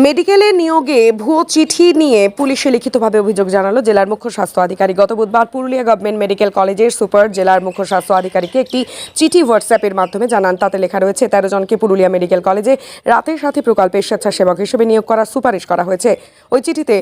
মেডিকেলে নিয়োগে ভুয়ো চিঠি নিয়ে পুলিশে লিখিতভাবে অভিযোগ জানালো জেলার মুখ্য স্বাস্থ্য আধিকারিক। গত বুধবার পুরুলিয়া গভর্নমেন্ট মেডিকেল কলেজের সুপার জেলার মুখ্য স্বাস্থ্য আধিকারিককে একটি চিঠি হোয়াটসঅ্যাপের মাধ্যমে জানান। তাতে লেখা রয়েছে 13 জনকে পুরুলিয়া মেডিকেল কলেজে রাতের সাথী প্রকল্পের স্বেচ্ছাসেবক হিসেবে নিয়োগ করার সুপারিশ করা হয়েছে। ওই চিঠিতে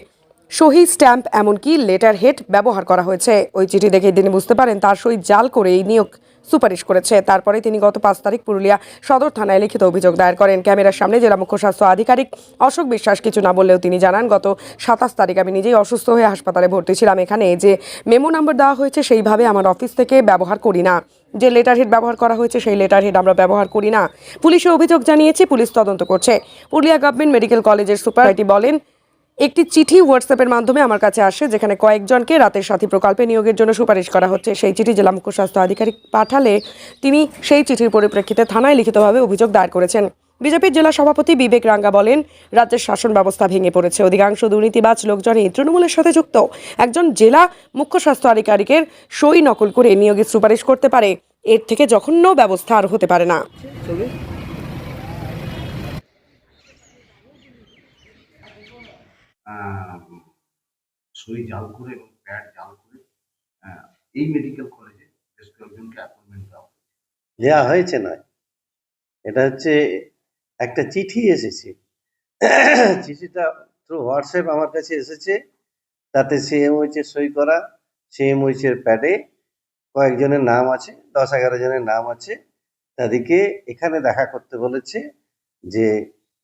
সহি স্ট্যাম্প এমনকি লেটার হেড ব্যবহার করা হয়েছে। ওই চিঠি দেখে তিনি বুঝতে পারেন তার সই জাল করে এই নিয়োগ সুপারিশ করেছে। তারপরে তিনি গত 5 তারিখ পুরুলিয়া সদর থানায় লিখিত অভিযোগ দায়ের করেন। ক্যামেরার সামনে জেলা মুখ্য স্বাস্থ্য আধিকারিক অশোক বিশ্বাস কিছু না বললেও তিনি জানান, গত 27 তারিখ আমি নিজেই অসুস্থ হয়ে হাসপাতালে ভর্তি ছিলাম। এখানে যে মেমো নাম্বার দেওয়া হয়েছে সেইভাবে আমার অফিস থেকে ব্যবহার করি না। যে লেটার হেড ব্যবহার করা হয়েছে সেই লেটার হেড আমরা ব্যবহার করি না। পুলিশে অভিযোগ জানিয়েছে, পুলিশ তদন্ত করছে। পুরুলিয়া গভর্নমেন্ট মেডিকেল কলেজের সুপার বলেন, একটি চিঠি হোয়াটসঅ্যাপের মাধ্যমে আমার কাছে আসে, যেখানে কয়েকজনকে রাতের সাথী প্রকল্পে নিয়োগের জন্য সুপারিশ করা হচ্ছে। সেই চিঠি জেলা মুখ্য স্বাস্থ্য আধিকারিক পাঠালে তিনি সেই চিঠির পরিপ্রেক্ষিতে থানায় লিখিতভাবে অভিযোগ দায়ের করেছেন। বিজেপির জেলা সভাপতি বিবেক রাঙ্গা বলেন, রাজ্যের শাসন ব্যবস্থা ভেঙে পড়েছে। অধিকাংশ দুর্নীতিবাজ লোকজনই তৃণমূলের সাথে যুক্ত। একজন জেলা মুখ্য স্বাস্থ্য আধিকারিকের সই নকল করে নিয়োগের সুপারিশ করতে পারে, এর থেকে জঘন্য ব্যবস্থা আর হতে পারে না। সই জাল করে এবং প্যাড জাল করে এই মেডিকেল কলেজে বেশ কয়েকজনকে অ্যাপয়েন্টমেন্ট দেওয়া হয়েছে নয়, এটা হচ্ছে একটা চিঠি এসেছে। চিঠিটা থ্রু হোয়াটসঅ্যাপ আমার কাছে এসেছে। তাতে সিএমওইচ এর সই করা, সিএমওইচ এর প্যাডে কয়েকজনের নাম আছে, 10-11 জনের নাম আছে। তাদেরকে এখানে দেখা করতে বলেছে, যে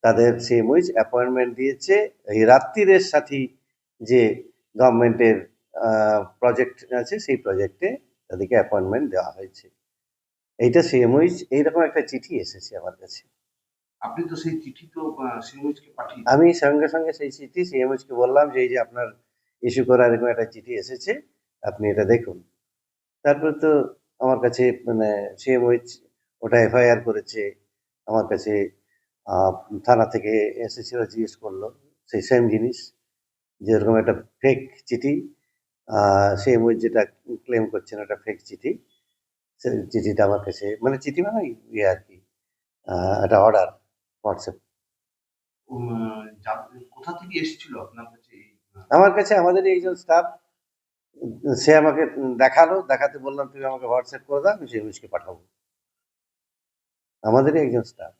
তাদের সিএমওইচ অ্যাপয়েন্টমেন্ট দিয়েছে। এই রাত্রিরের সাথী যে গভর্নমেন্টের প্রজেক্ট আছে, সেই প্রজেক্টে তাদেরকে অ্যাপয়েন্টমেন্ট দেওয়া হয়েছে। এইটা সিএমওইচ, এইরকম একটা চিঠি এসেছে আমার কাছে। আপনি তো সেই চিঠি তো সিএমওইচকে পাঠিয়ে, আমি সঙ্গে সঙ্গে সেই চিঠি সিএমওইচকে বললাম যে এই যে আপনার ইস্যু করা এরকম একটা চিঠি এসেছে, আপনি এটা দেখুন। তারপরে তো আমার কাছে মানে সিএমওইচ ওটা এফআইআর করেছে। আমার কাছে থানা থেকে এসেছিল, জিজ্ঞেস করলো সেই সেম জিনিস, যে এরকম একটা ফেক চিঠি, সিএমওইচ যেটা ক্লেম করছেন একটা ফেক চিঠি। সেই চিঠিটা আমার কাছে, মানে চিঠি মানে ইয়ে আর কি, একটা অর্ডার হোয়াটসঅ্যাপ। কোথা থেকে এসেছিল আপনার কাছে? আমার কাছে আমাদের এইজন স্টাফ, সে আমাকে দেখালো, দেখাতে বললাম তুমি আমাকে হোয়াটসঅ্যাপ করে দাও, আমি সিএমওইচকে পাঠাবো। আমাদেরই একজন স্টাফ।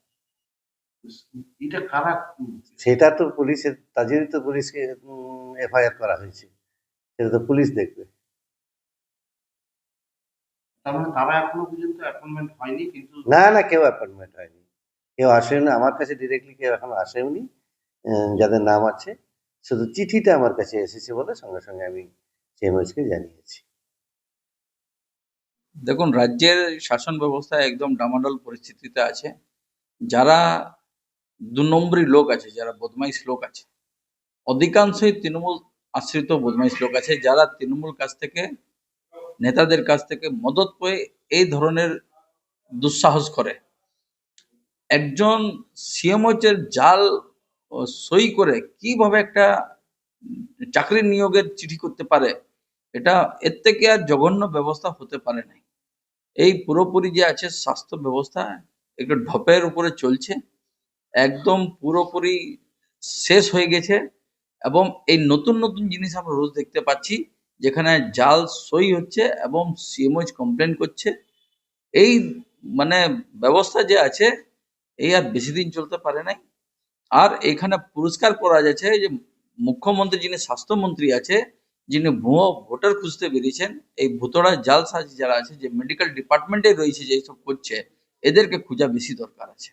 এটা কারা? সেটা তো পুলিশের, তার জন্যই তো পুলিশকে এফআইআর করা হয়েছে, সেটা তো পুলিশ দেখবে। তার মানে তারা এখনো পর্যন্ত অ্যাপয়েন্টমেন্ট হয়নি? কিন্তু না, কেউ অ্যাপয়েন্টমেন্ট হয়নি, কেউ আসেনি আমার কাছে ডিরেক্টলি, কেউ এখনো আসেনি যাদের নাম আছে। শুধু চিঠিটা আমার কাছে এসেছে বলে সঙ্গে সঙ্গে আমি সিএমওইচকে জানিয়েছি। দেখুন, রাজ্যের শাসন ব্যবস্থা একদম ডামাডোল পরিস্থিতিতে আছে। যারা 2 নম্বরী লোক আছে, যারা বদমাইশ লোক আছে, অধিকাংশই তৃণমূল আশ্রিত বদমাইশ লোক আছে, যারা তৃণমূল কাছ থেকে, নেতাদের কাছ থেকে মদত পেয়ে এই ধরনের দুঃসাহস করে। একজন সিএমওইচের জাল সই করে কিভাবে একটা চাকরি নিয়োগের চিঠি করতে পারে, এটা এর থেকে আর জঘন্য ব্যবস্থা হতে পারে না। এই পুরোপুরি যে আছে স্বাস্থ্য ব্যবস্থা, একটু ঢপের উপরে চলছে, একদম পুরোপুরি শেষ হয়ে গেছে। এবং এই নতুন নতুন জিনিস আমরা রোজ দেখতে পাচ্ছি, যেখানে জাল সই হচ্ছে এবং সিএমওইচ কমপ্লেন করছে। এই মানে ব্যবস্থা যে আছে, এই আর বেশি দিন চলতে পারে নাই। আর এখানে পুরস্কার করা যাচ্ছে যে মুখ্যমন্ত্রী, যিনি স্বাস্থ্যমন্ত্রী আছে, যিনি ভুয়ো ভোটার খুঁজতে বেরিয়েছেন, এই ভুতড়া জালসাজি যারা আছে, যে মেডিকেল ডিপার্টমেন্টে রয়েছে, যে সব করছে, এদেরকে খোঁজা বেশি দরকার আছে।